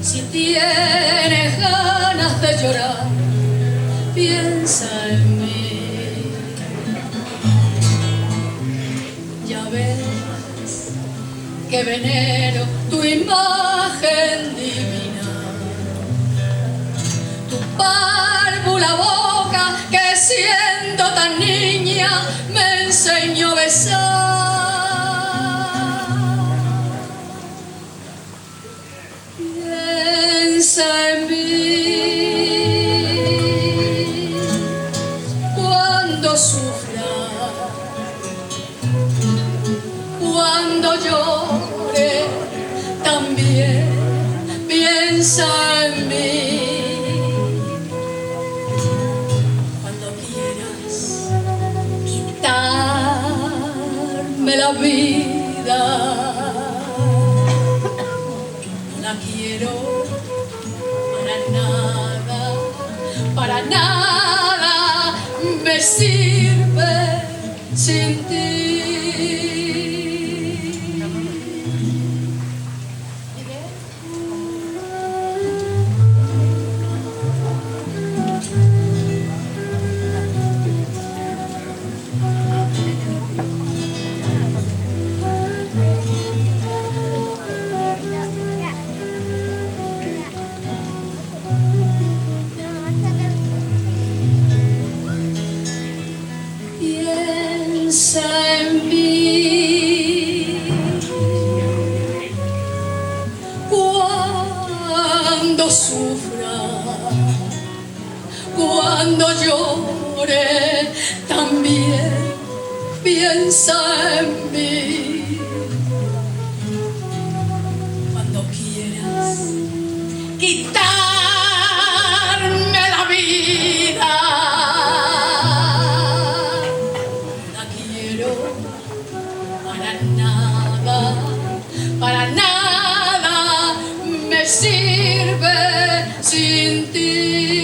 Si tienes ganas de llorar, piensa en mí. Ya ves que venero tu imagen divina, tu párvula boca que siendo tan niña me enseñó a besar. Piensa en mí cuando sufra, cuando llore, también piensa en mí. Cuando quieras quitarme la vida, la quiero para nada me sirve sin ti. Piensa en mí cuando sufra, cuando llore, también piensa en mí. Cuando quieras quitarme la vida, para nada me sirve sin ti.